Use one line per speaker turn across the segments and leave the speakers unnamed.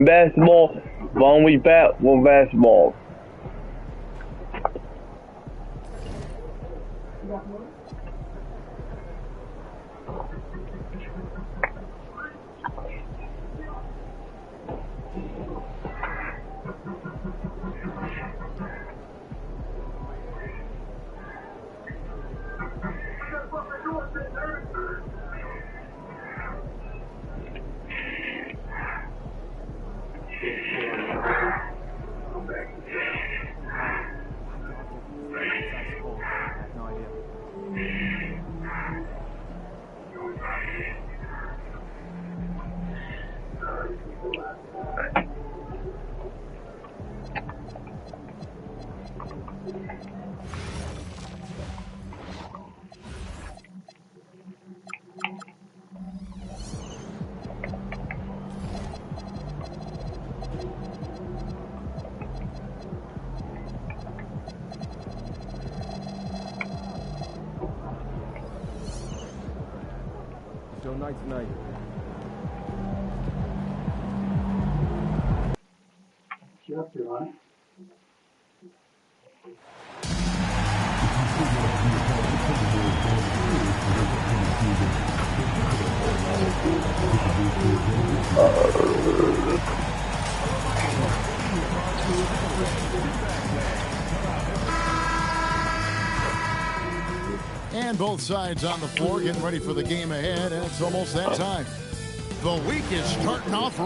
Basketball, when we back with basketball.
Show night tonight.
Up your line.
And both sides on the floor getting ready for the game ahead, and it's almost that time. The week is starting off.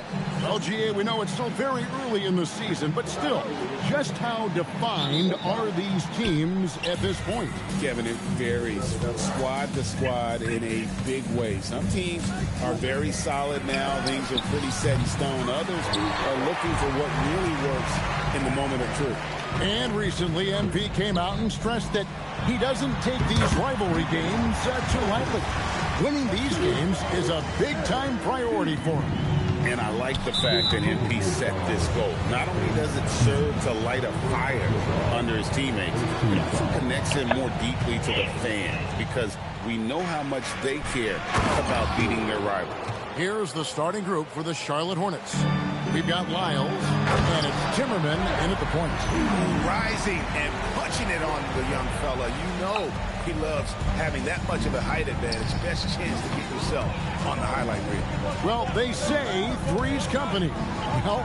LGA, we know it's still very early in the season, but still, just how defined are these teams at this point?
Kevin, it varies squad to squad in a big way. Some teams are very solid now. Things are pretty set in stone. Others are looking for what really works in the moment of truth.
And recently, MP came out and stressed that he doesn't take these rivalry games too lightly. Winning these games is a big-time priority for him.
And I like the fact that MP set this goal. Not only does it serve to light a fire under his teammates, it also connects him more deeply to the fans because we know how much they care about beating their rival.
Here's the starting group for the Charlotte Hornets. We've got Lyles, and it's Timmerman in at the point.
Rising and punching it on the young fella. You know he loves having that much of a height advantage. Best chance to get yourself on the highlight reel.
Well, they say three's company. Well,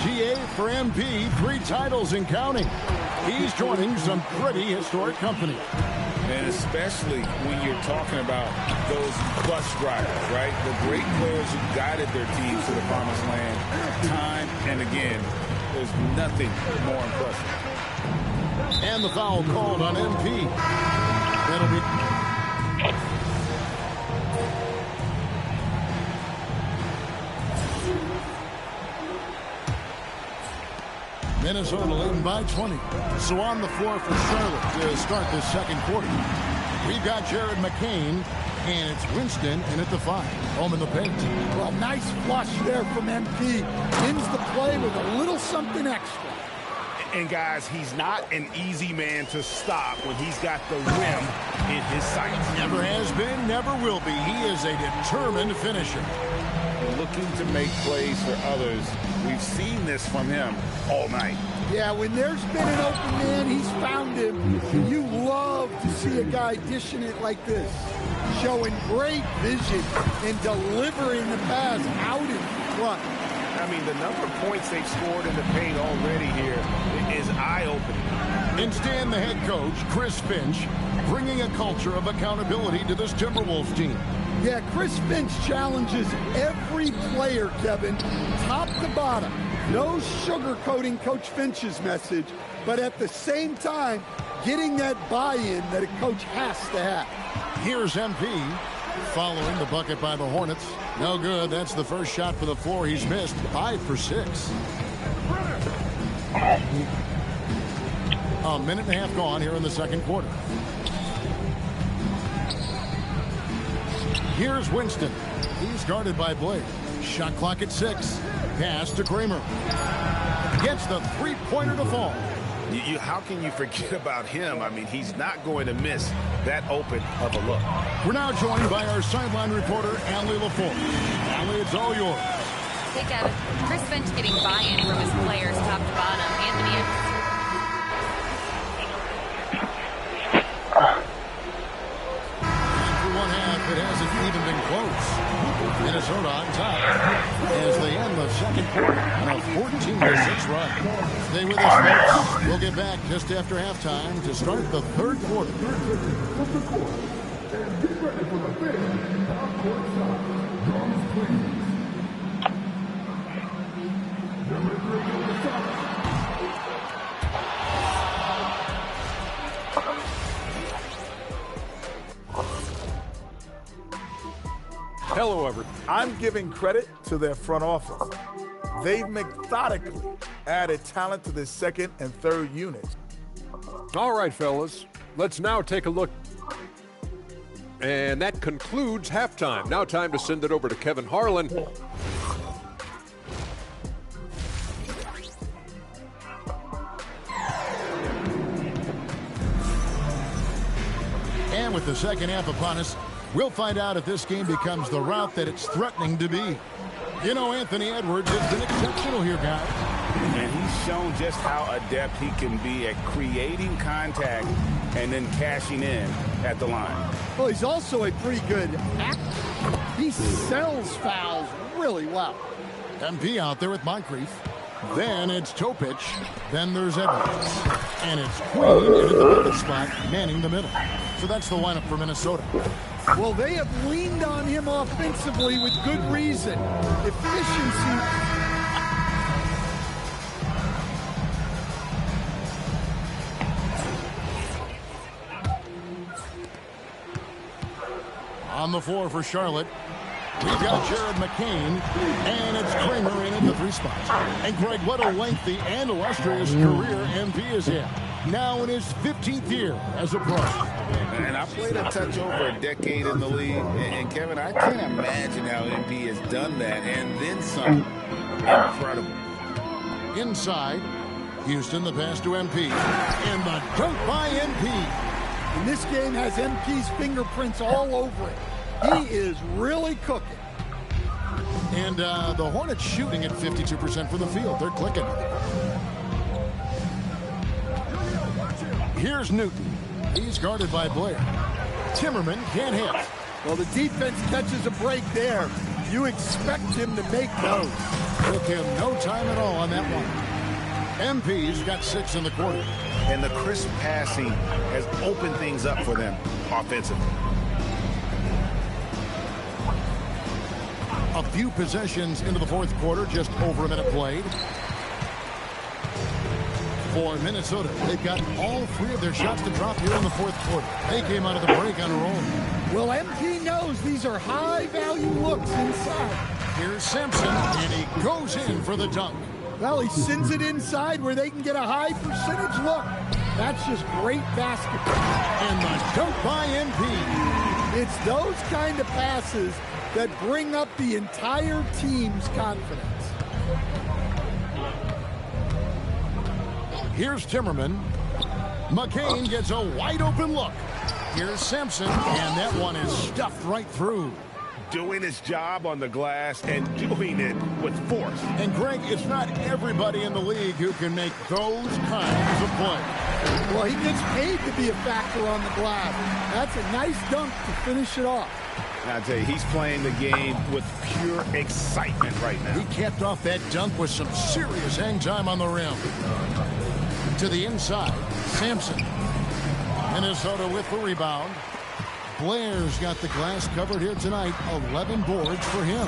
GA for MP, 3 titles and counting. He's joining some pretty historic company.
And especially when you're talking about those bus drivers, right? The great players who guided their teams to the promised land time and again. There's nothing more impressive.
And the foul called on MP. That'll be... Minnesota leading by 20. So on the floor for Charlotte to start this second quarter. We've got Jared McCain, and it's Winston in at the 5. Home in the paint.
Well, nice flush there from MP. Ends the play with a little something extra.
And guys, he's not an easy man to stop when he's got the rim in his sights.
Never has been, never will be. He is a determined finisher.
Looking to make plays for others. We've seen this from him all night.
Yeah, when there's been an open man, he's found him. You love to see a guy dishing it like this. Showing great vision and delivering the pass out in front.
I mean, the number of points they've scored in the paint already here is eye-opening.
And Stan, the head coach, Chris Finch, bringing a culture of accountability to this Timberwolves team.
Yeah, Chris Finch challenges every player, Kevin, top to bottom. No sugarcoating Coach Finch's message, but at the same time, getting that buy-in that a coach has to have.
Here's MP following the bucket by the Hornets. No good. That's the first shot for the floor he's missed. 5 for 6. A minute and a half gone here in the second quarter. Here's Winston. He's guarded by Blake. Shot clock at 6. Pass to Kramer. Gets the three-pointer to fall.
How can you forget about him? I mean, he's not going to miss that open of a look.
We're now joined by our sideline reporter, Allie LaForce. Allie, it's all yours.
Hey, Kevin. Chris Finch getting buy-in from his players top to bottom. Anthony Edwards.
After one half, it hasn't even been close. Minnesota on top as they end the second quarter on a 14-6 run. Stay with us, folks. We'll get back just after halftime to start the third quarter.
Hello, everyone.
I'm giving credit to their front office. They've methodically added talent to their second and third units.
All right, fellas. Let's now take a look. And that concludes halftime. Now time to send it over to Kevin Harlan.
And with the second half upon us, we'll find out if this game becomes the route that it's threatening to be. You know, Anthony Edwards has been exceptional here, guys.
And he's shown just how adept he can be at creating contact and then cashing in at the line.
Well, he's also a pretty good actor. He sells fouls really well.
MP out there with Moncrief. Then it's Topich. Then there's Edwards. And it's Queen in at the middle spot, manning the middle. So that's the lineup for Minnesota.
Well, they have leaned on him offensively with good reason. Efficiency.
On the floor for Charlotte, we've got Jared McCain, and it's Kramer in at the three spots. And Greg, what a lengthy and illustrious career MP has had. Now in his 15th year as a pro.
And I played a touch over a decade in the league. And Kevin, I can't imagine how MP has done that and then some. Incredible.
Inside, Houston, the pass to MP. And the dunk by MP.
And this game has MP's fingerprints all over it. He is really cooking.
And the Hornets shooting at 52% from the field. They're clicking. Here's Newton. He's guarded by Blair. Timmerman can't hit.
Well, the defense catches a break there. You expect him to make those.
Took him no time at all on that one. MP's got 6 in the quarter.
And the crisp passing has opened things up for them offensively.
A few possessions into the fourth quarter, just over a minute played. For Minnesota, they've got all 3 of their shots to drop here in the fourth quarter. They came out of the break on a roll.
Well, MP knows these are high-value looks inside.
Here's Simpson, and he goes in for the dunk.
Well, he sends it inside where they can get a high percentage look. That's just great basketball.
And the dunk by MP.
It's those kind of passes that bring up the entire team's confidence.
Here's Timmerman. McCain gets a wide open look. Here's Simpson, and that one is stuffed right through.
Doing his job on the glass and doing it with force.
And Greg, it's not everybody in the league who can make those kinds of plays.
Well, he gets paid to be a factor on the glass. That's a nice dunk to finish it off.
I'll tell you, he's playing the game with pure excitement right now.
He capped off that dunk with some serious hang time on the rim. To the inside, Sampson. Minnesota with the rebound. Blair's got the glass covered here tonight. 11 boards for him.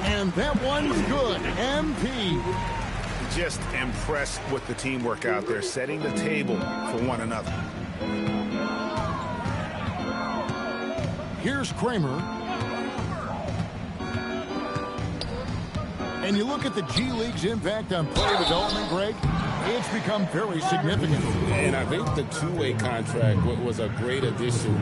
And that one's good. MP.
Just impressed with the teamwork out there, setting the table for one another.
Here's Kramer. And you look at the G League's impact on player development, Greg, it's become very significant.
And I think the two-way contract was a great addition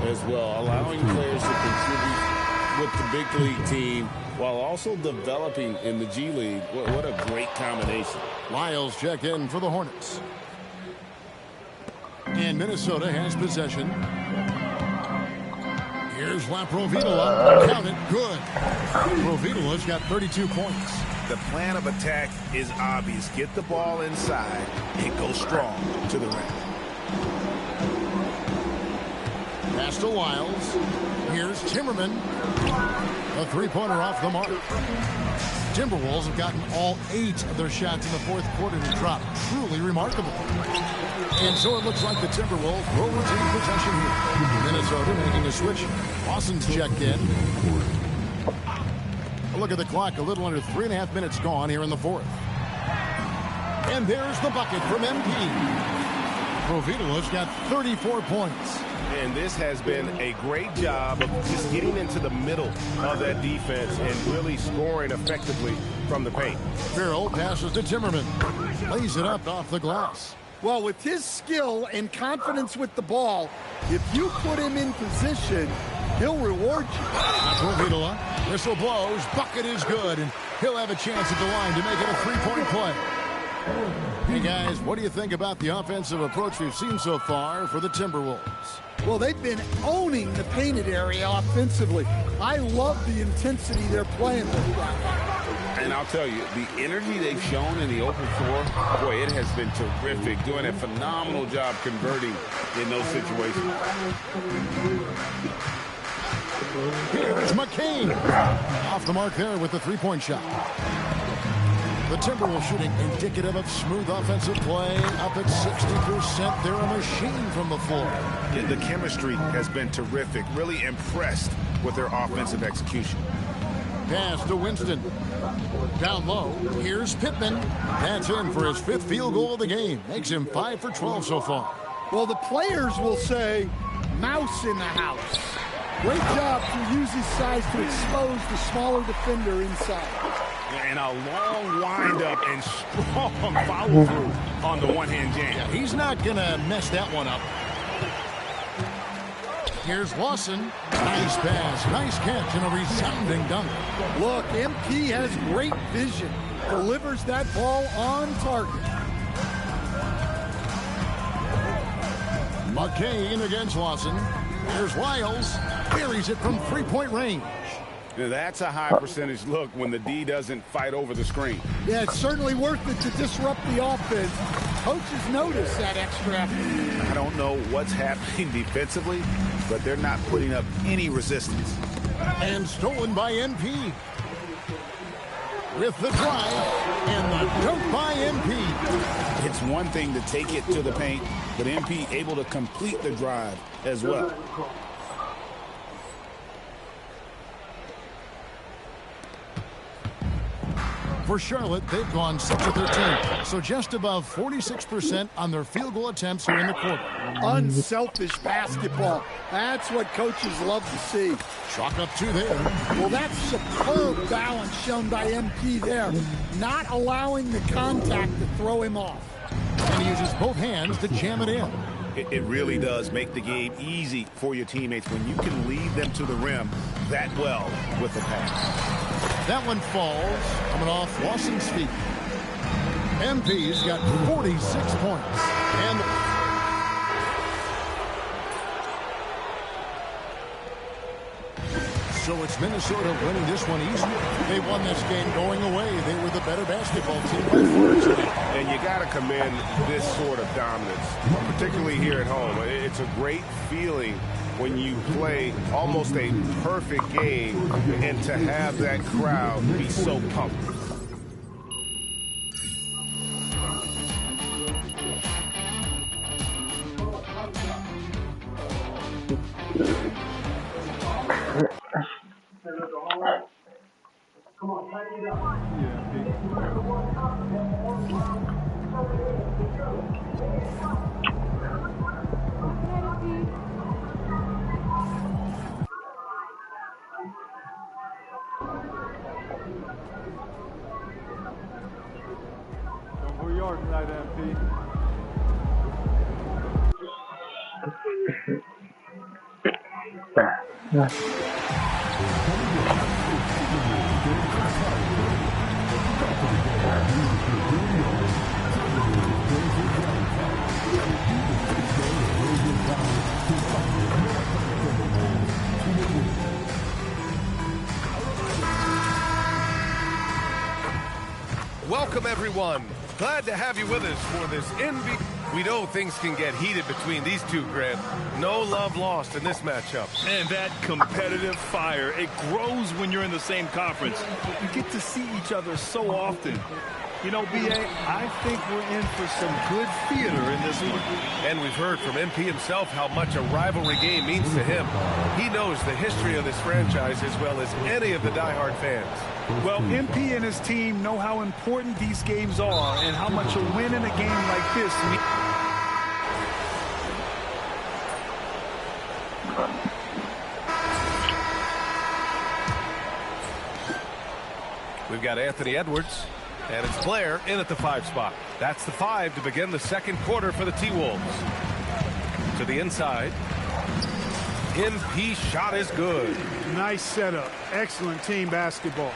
as well, allowing players to contribute with the big league team while also developing in the G League. What a great combination.
Lyles checked in for the Hornets. And Minnesota has possession. Here's La Provitola. Count it. Good. Provitola's got 32 points.
The plan of attack is obvious. Get the ball inside and go strong to the rim.
Pass to Wiles. Here's Timmerman. A three-pointer off the mark. Timberwolves have gotten all 8 of their shots in the fourth quarter to drop. Truly remarkable. And so it looks like the Timberwolves will retain possession here. Minnesota making a switch. Lawson's checked in. A look at the clock. A little under 3.5 minutes gone here in the fourth. And there's the bucket from MP. Provito's got 34 points.
And this has been a great job of just getting into the middle of that defense and really scoring effectively from the paint.
Farrell passes to Timmerman. Lays it up off the glass.
Well, with his skill and confidence with the ball, if you put him in position, he'll reward you.
Provitola, whistle blows, bucket is good, and he'll have a chance at the line to make it a three-point play. Hey, guys, what do you think about the offensive approach we've seen so far for the Timberwolves?
Well, they've been owning the painted area offensively. I love the intensity they're playing with.
And I'll tell you, the energy they've shown in the open floor, boy, it has been terrific. Doing a phenomenal job converting in those situations.
Here's McCain. Off the mark there with the three-point shot. The Timberwolves shooting indicative of smooth offensive play, up at 60%. They're a machine from the floor.
Yeah, the chemistry has been terrific. Really impressed with their offensive execution.
Pass to Winston. Down low, here's Pittman. That's in for his 5th field goal of the game. Makes him 5 for 12 so far.
Well, the players will say, mouse in the house. Great job to use his size to expose the smaller defender inside.
And a long windup and strong follow-through on the one-hand jam.
Yeah, he's not going to mess that one up. Here's Lawson. Nice pass, nice catch, and a resounding dunk.
Look, MP has great vision. Delivers that ball on target.
McCain against Lawson. Here's Wiles. Buries it from three-point range.
Now, that's a high percentage look when the D doesn't fight over the screen.
Yeah, it's certainly worth it to disrupt the offense. Coaches notice that extra effort.
I don't know what's happening defensively, but they're not putting up any resistance.
And stolen by MP. With the drive and the dunk by MP.
It's one thing to take it to the paint, but MP able to complete the drive as well.
For Charlotte, they've gone 6 of 13, so just above 46% on their field goal attempts here in the quarter.
Unselfish basketball. That's what coaches love to see.
Chalk up 2 there.
Well, that's superb balance shown by MP there. Not allowing the contact to throw him off.
And he uses both hands to jam it in.
It really does make the game easy for your teammates when you can lead them to the rim that well with the pass.
That one falls, coming off Lawson's feet. MP's got 46 points. And so it's Minnesota winning this one easily. They won this game going away. They were the better basketball team by 4 today.
And you got to commend this sort of dominance, particularly here at home. It's a great feeling when you play almost a perfect game and to have that crowd be so pumped.
Come on, tighten it up. Don't go yard tonight, MP.
everyone. Glad to have you with us for this NBA. We know things can get heated between these two, Grant. No love lost in this matchup.
And that competitive fire, it grows when you're in the same conference. You get to see each other so often. You know, B.A., I think we're in for some good theater in this one.
And we've heard from MP himself how much a rivalry game means to him. He knows the history of this franchise as well as any of the diehard fans.
Well, MP and his team know how important these games are and how much a win in a game like this means.
We've got Anthony Edwards, and it's Blair in at the 5 spot. That's the 5 to begin the second quarter for the T-Wolves. To the inside. MP shot is good.
Nice setup. Excellent team basketball.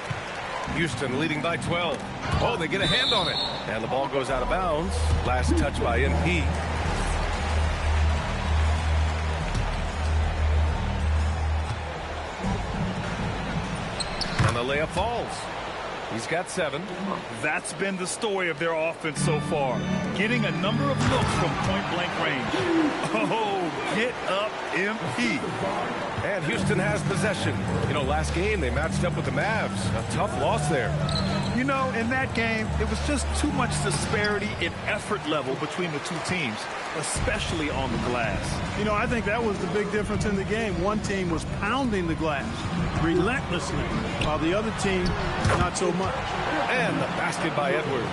Houston leading by 12. Oh, they get a hand on it. And the ball goes out of bounds. Last touch by MP. And the layup falls. He's got 7.
That's been the story of their offense so far. Getting a number of looks from point-blank range. Oh, get up, MP.
And Houston has possession. You know, last game they matched up with the Mavs. A tough loss there.
You know, in that game, it was just too much disparity in effort level between the two teams, especially on the glass.
You know, I think that was the big difference in the game. One team was pounding the glass relentlessly, while the other team, not so much.
And the basket by Edwards.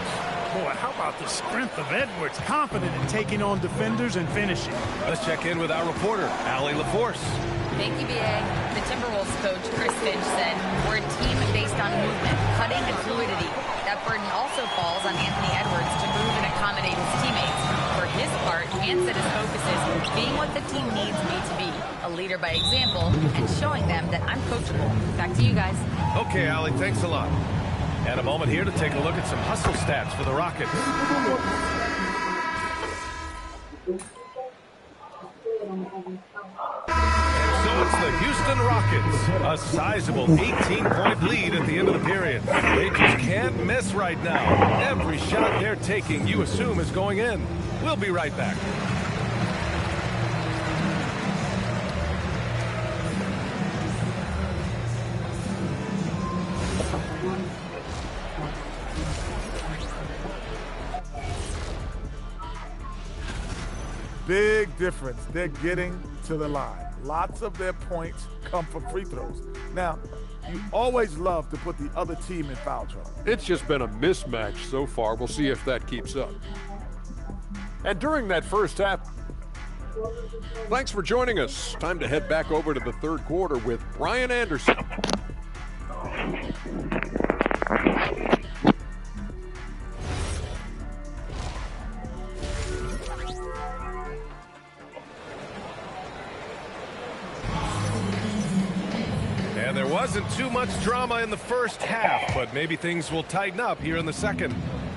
Boy, how about the strength of Edwards? Confident in taking on defenders and finishing.
Let's check in with our reporter, Allie LaForce.
Thank you, B.A. The Timberwolves coach, Chris Finch, said, we're a team based on movement, cutting, and fluidity. That burden also falls on Anthony Edwards to move and accommodate his teammates. For his part, Ant said his focus is being what the team needs me to be, a leader by example, and showing them that I'm coachable. Back to you guys.
Okay, Allie, thanks a lot. And a moment here to take a look at some hustle stats for the Rockets. So it's the Houston Rockets, a sizable 18-point lead at the end of the period. They just can't miss right now. Every shot they're taking, you assume, is going in. We'll be right back.
Big difference. They're getting to the line. Lots of their points come from free throws. Now, you always love to put the other team in foul trouble.
It's just been a mismatch so far. We'll see if that keeps up. And during that first half, thanks for joining us. Time to head back over to the third quarter with Brian Anderson.
And there wasn't too much drama in the first half, but maybe things will tighten up here in the second.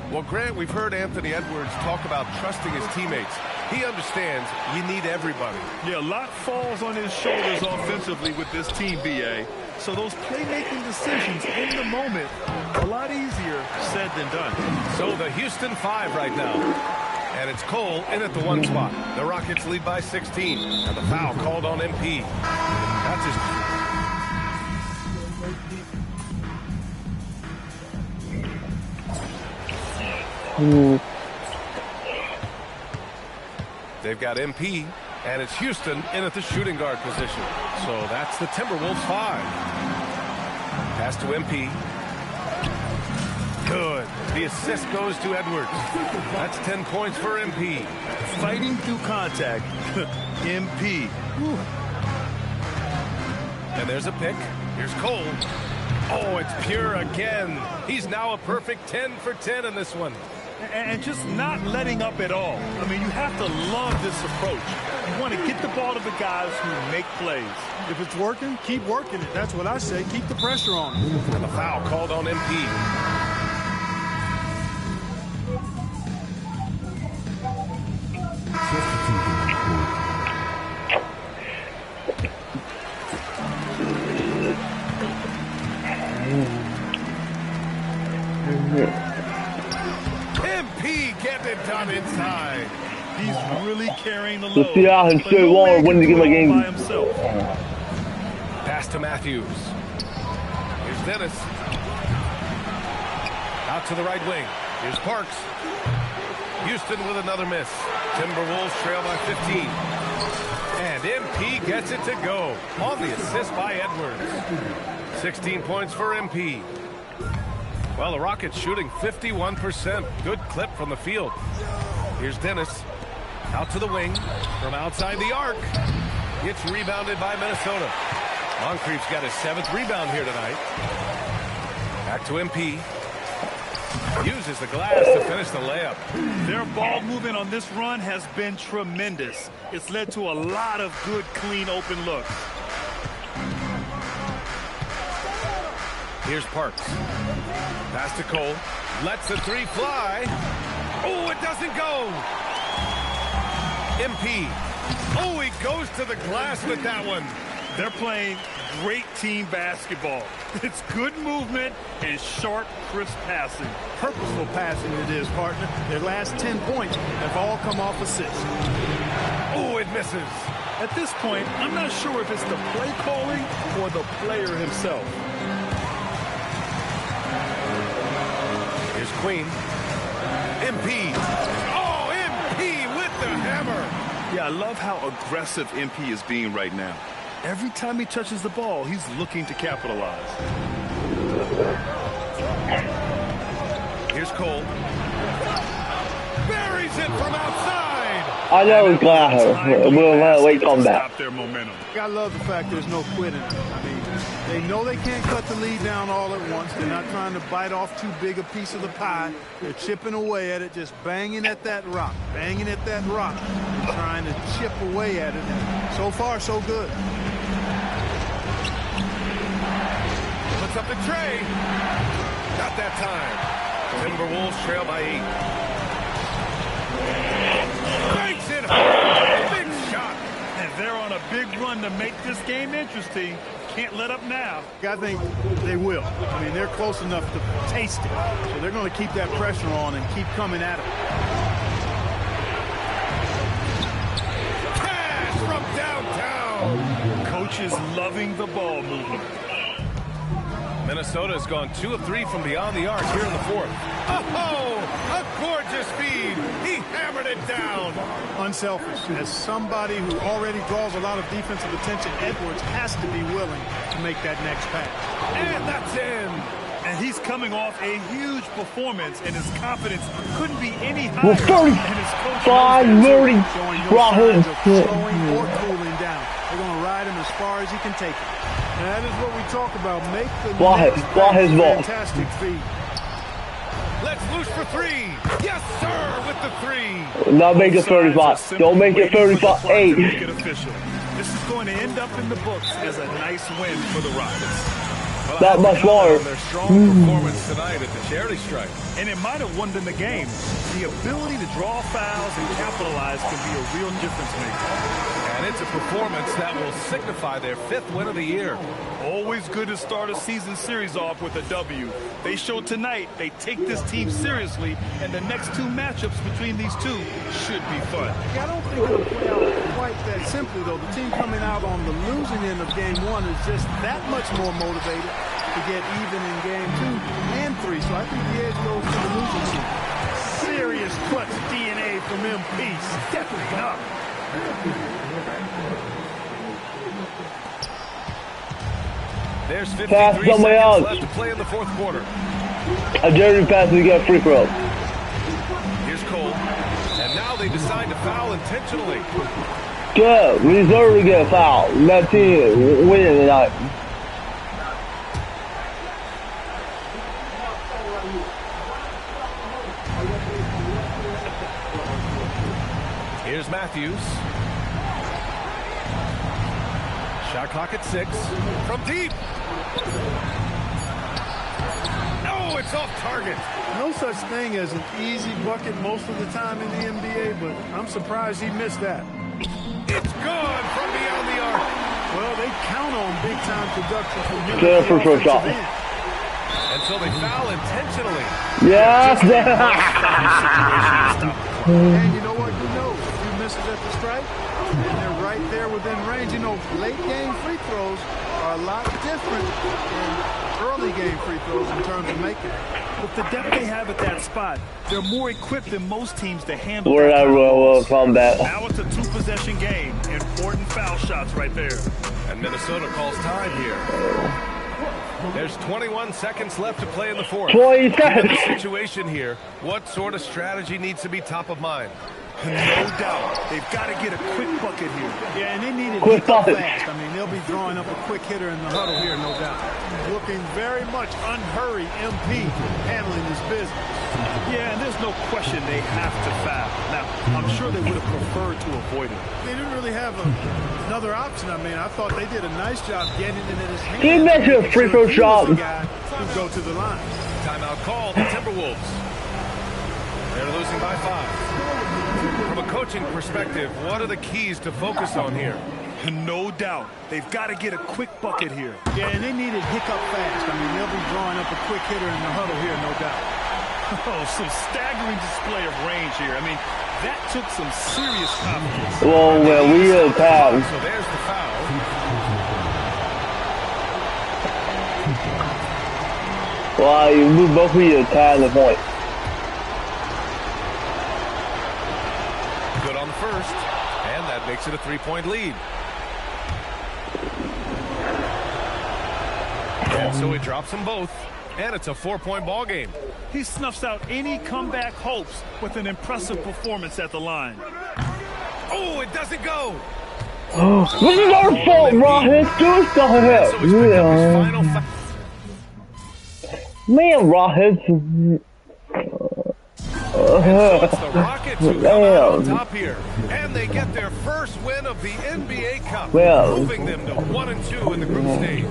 Well, Grant, we've heard Anthony Edwards talk about trusting his teammates. He understands you need everybody.
Yeah, a lot falls on his shoulders offensively with this team, B.A. So those playmaking decisions in the moment, a lot easier said than done.
So the Houston 5 right now. And it's Cole in at the 1 spot. The Rockets lead by 16. And the foul called on MP. That's his... They've got MP, and it's Houston in at the shooting guard position. So that's the Timberwolves 5. Pass to MP. Good. The assist goes to Edwards. That's 10 points for MP.
Fighting through contact. MP. Whew.
And there's a pick. Here's Cole. Oh, it's pure again. He's now a perfect 10 for 10 in this one.
And just not letting up at all. I mean, you have to love this approach. You want to get the ball to the guys who make plays.
If it's working, keep working it. That's what I say. Keep the pressure on him.
And the foul called on MP.
done inside. He's really carrying the
The
load.
Seattle
But
straight
no
wall
man
when
can
they
do
get my
it all
game.
by himself.
Pass to Matthews. Here's Dennis. Out to the right wing. Here's Parks. Houston with another miss. Timberwolves trail by 15. And MP gets it to go on the assist by Edwards. 16 points for MP. Well, the Rockets shooting 51%. Good clip from the field. Here's Dennis. Out to the wing. From outside the arc. It's rebounded by Minnesota. Moncrief's got his 7th rebound here tonight. Back to MP. Uses the glass to finish the layup.
Their ball movement on this run has been tremendous. It's led to a lot of good, clean, open looks.
Here's Parks. Pass to Cole. Lets the 3 fly. Oh, it doesn't go. MP. Oh, he goes to the glass with that one.
They're playing great team basketball. It's good movement and sharp, crisp passing.
Purposeful passing it is, partner. Their last 10 points have all come off assists.
Oh, it misses.
At this point, I'm not sure if it's the play calling or the player himself.
Here's Queen. MP. Oh, MP with the hammer.
Yeah, I love how aggressive MP is being right now. Every time he touches the ball, he's looking to capitalize.
Here's Cole. Buries it from outside.
I know it's glass. We'll wait on that.
Stop their momentum.
I love the fact there's no quitting. I mean, they know they can't cut the lead down all at once. They're not trying to bite off too big a piece of the pie. They're chipping away at it, just banging at that rock, banging at that rock, trying to chip away at it. And so far, so good.
Puts up the tray. Not that time. Timberwolves trail by 8. Banks it home. Big shot.
And they're on a big run to make this game interesting. Can't let up now.
I think they will. I mean, they're close enough to taste it. So they're going to keep that pressure on and keep coming at it.
Cash from downtown.
Coach is loving the ball movement.
Minnesota has gone 2 of 3 from beyond the arc here in the 4th. Oh, a gorgeous feed. He hammered it down.
Unselfish. As somebody who already draws a lot of defensive attention, Edwards has to be willing to make that next pass.
And that's in.
And he's coming off a huge performance, and his confidence couldn't be any higher.
Well, 35 Murray
Showing no signs of slowing or cooling down. They're going to ride him as far as he can take it. And that is what we talk about. Make the next fantastic feed.
Let's loose for 3. Yes, sir, with the 3.
Not make it 35. Don't make it 35. 8.
Make it official. This is going to end up in the books as a nice win for the Rockets.
Well,
not much more.
Their strong performance tonight at the charity strike.
And it might have won them the game. The ability to draw fouls and capitalize can be a real difference maker.
And it's a performance that will signify their 5th win of the year.
Always good to start a season series off with a W. They showed tonight they take this team seriously, and the next 2 matchups between these two should be fun.
I don't think it'll play out quite that simply, though. The team coming out on the losing end of game 1 is just that much more motivated to get even in game 2 and 3. So I think the edge goes to the losing team.
Serious clutch DNA from MP, stepping up.
There's 53
Pass somebody
seconds
else.
left to play in the 4th quarter.
A dirty pass to get a free throw.
Here's Cole. And now they decide to foul intentionally.
Good. We deserve to get a foul. That team winning tonight.
Here's Matthews. Shot clock at 6. From deep. No, it's off target.
No such thing as an easy bucket most of the time in the NBA, but I'm surprised he missed that.
It's gone from beyond the arc.
Well, they count on big-time production from him.
Good for first shot.
And so they foul intentionally.
Yes.
And you know what? Who knows? A few misses at the stripe, and they're right there within range. You know, late game free throws are a lot different than early game free throws in terms of making it.
With the depth they have at that spot, they're more equipped than most teams to handle
Where
that
I will come back.
Now it's a two-possession game. Important foul shots right there.
And Minnesota calls time here. There's 21 seconds left to play in the fourth.
20 seconds.
The situation here, what sort of strategy needs to be top of mind?
No doubt. They've got to get a quick bucket here.
Yeah, and they need it
Quick bucket.
fast. I mean, they'll be drawing up a quick hitter in the huddle here, no doubt. Looking very much unhurried, MP, handling this business.
Yeah, and there's no question they have to foul. Now, I'm sure they would have preferred to avoid it.
They didn't really have another option. I mean, I thought they did a nice job getting it in his hand.
Can you mention a free throw shot?
Who go to the line.
Timeout call, the Timberwolves. They're losing by 5. From a coaching perspective, what are the keys to focus on here?
No doubt. They've got to get a quick bucket here.
Yeah, and they need it hiccup fast. I mean, they'll be drawing up a quick hitter in the huddle here, no doubt.
Oh, some staggering display of range here. I mean, that took some serious confidence.
Well, we attack.
So there's the foul.
Well, you move both of you attack the point.
Good on the first, and that makes it a 3-point lead. And so he drops them both, and it's a 4-point ball game.
He snuffs out any comeback hopes with an impressive performance at the line.
Oh, it doesn't go.
This is our fault, Rohit. Do something here.
So he's picked up his final foul.
Man, Rohit.
So it's the Rockets who come out on top here, and they get their first win of the NBA Cup, moving them to 1-2 in the group stage.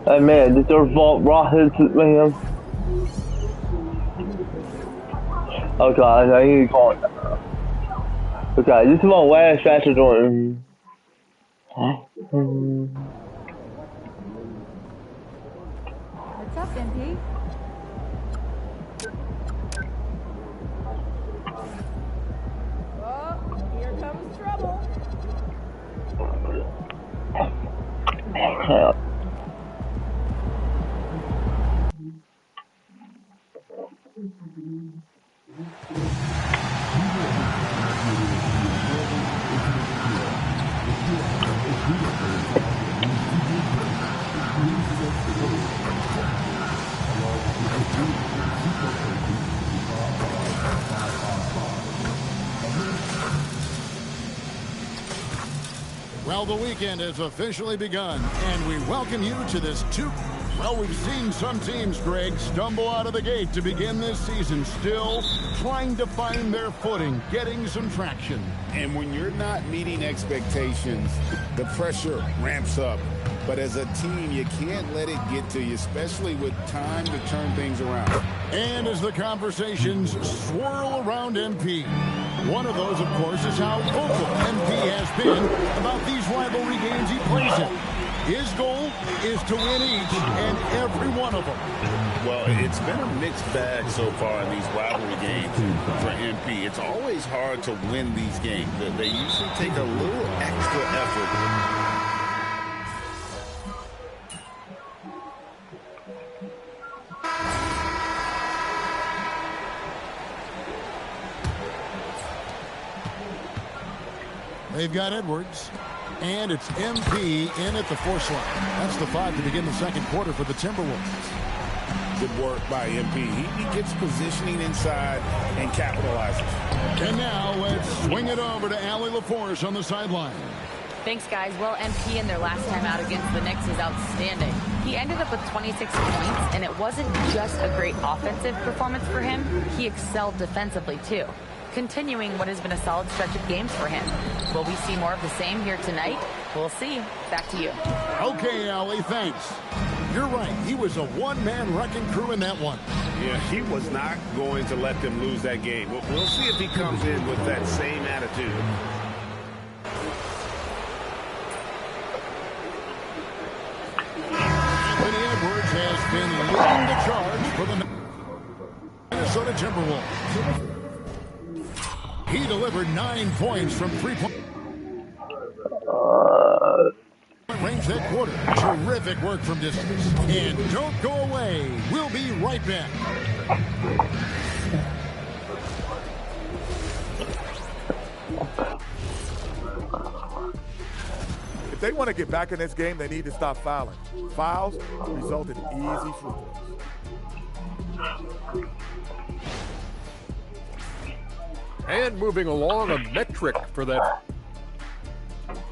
Hey man, this is our fault, Rohit, man. Okay, I need to call it. Okay, this is my last faster doing.
What's up, MP? Oh, here comes trouble.
Well, the weekend has officially begun, and we welcome you to this Well, we've seen some teams, Greg, stumble out of the gate to begin this season, still trying to find their footing, getting some traction.
And when you're not meeting expectations, the pressure ramps up. But as a team, you can't let it get to you, especially with time to turn things around.
And as the conversations swirl around MP, one of those, of course, is how vocal MP has been about these rivalry games he plays in. His goal is to win each and every one of them.
Well, it's been a mixed bag so far in these rivalry games for MP. It's always hard to win these games. They usually take a little extra effort.
They've got Edwards, and it's MP in at the 4 slot. That's the 5 to begin the second quarter for the Timberwolves.
Good work by MP. He gets positioning inside and capitalizes.
And now let's swing it over to Allie LaForce on the sideline.
Thanks, guys. Well, MP in their last time out against the Knicks is outstanding. He ended up with 26 points, and it wasn't just a great offensive performance for him. He excelled defensively, too, continuing what has been a solid stretch of games for him. Will we see more of the same here tonight? We'll see. Back to you.
Okay, Allie, thanks. You're right. He was a one-man wrecking crew in that one.
Yeah, he was not going to let them lose that game. We'll see if he comes in with that same attitude.
Anthony Edwards has been leading the charge for the Minnesota Timberwolves. He delivered 9 points from 3-point range that quarter. Terrific work from distance. And don't go away. We'll be right back.
If they want to get back in this game, they need to stop fouling. Fouls result in easy free throws.
And moving along, a metric for that.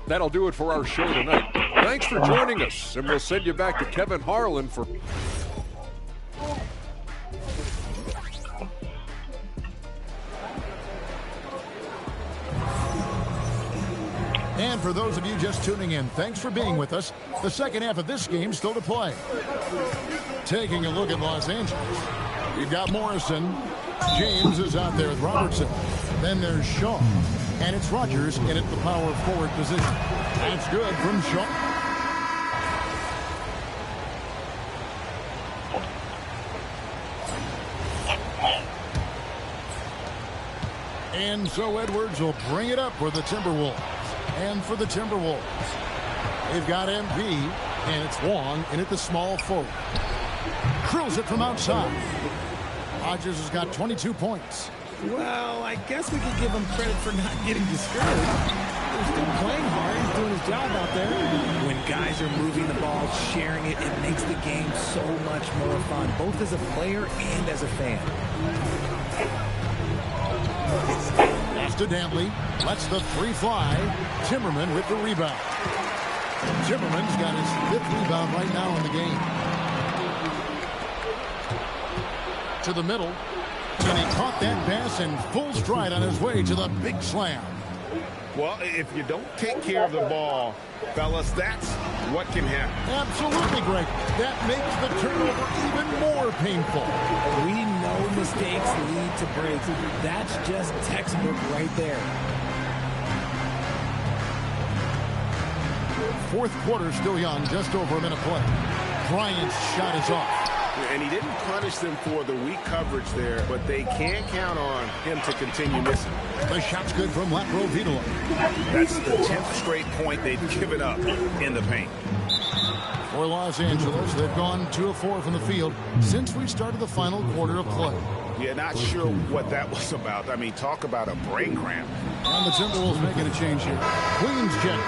That'll do it for our show tonight. Thanks for joining us, and we'll send you back to Kevin Harlan for...
And for those of you just tuning in, thanks for being with us. The second half of this game still to play. Taking a look at Los Angeles, we've got Morrison. James is out there with Robertson. Then there's Shaw. And it's Rogers in at the power forward position. That's good from Shaw. And so Edwards will bring it up for the Timberwolves. And for the Timberwolves, they've got MP, and it's Wong in at the small forward. Drills it from outside. Rogers has got 22 points.
Well, I guess we could give him credit for not getting discouraged. He's still playing hard. He's doing his job out there. When guys are moving the ball, sharing it, it makes the game so much more fun, both as a player and as a fan.
Pass to Dantley. Lets the three fly. Timmerman with the rebound. Timmerman's got his 5th rebound right now in the game. To the middle. And he caught that pass in full stride on his way to the big slam.
Well, if you don't take care of the ball, fellas, that's what can happen.
Absolutely, Greg. That makes the turnover even more painful.
We know mistakes lead to breaks. That's just textbook right there.
4th quarter still young, just over a minute play. Bryant's shot is off.
And he didn't punish them for the weak coverage there, but they can't count on him to continue missing.
The shot's good from Lapro Vitola.
That's the 10th straight point they've given up in the paint.
For Los Angeles, they've gone 2 of 4 from the field since we started the final quarter of play.
Yeah, not sure what that was about. I mean, talk about a brain cramp.
And the Timberwolves making a change here. Queens check.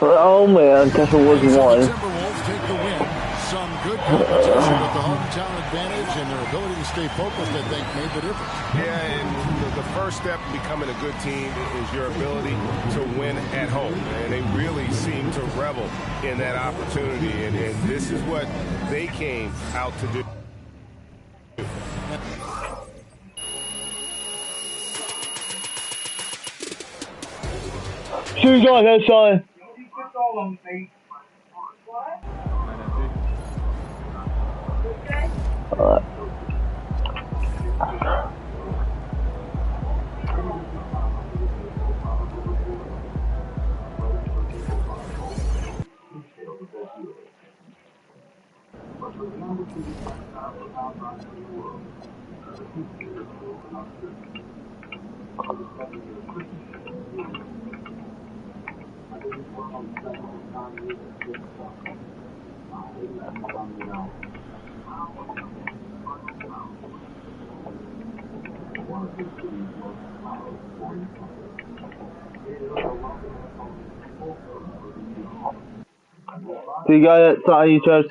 Oh man, guess it was one.
The Timberwolves take the win. Some good competition with the hometown advantage and their ability to stay focused, I think, made the difference.
Yeah, and the first step in becoming a good team is your ability to win at home. And they really seem to revel in that opportunity. And this is what they came out to do.
Shoes on, that's on. You got it, you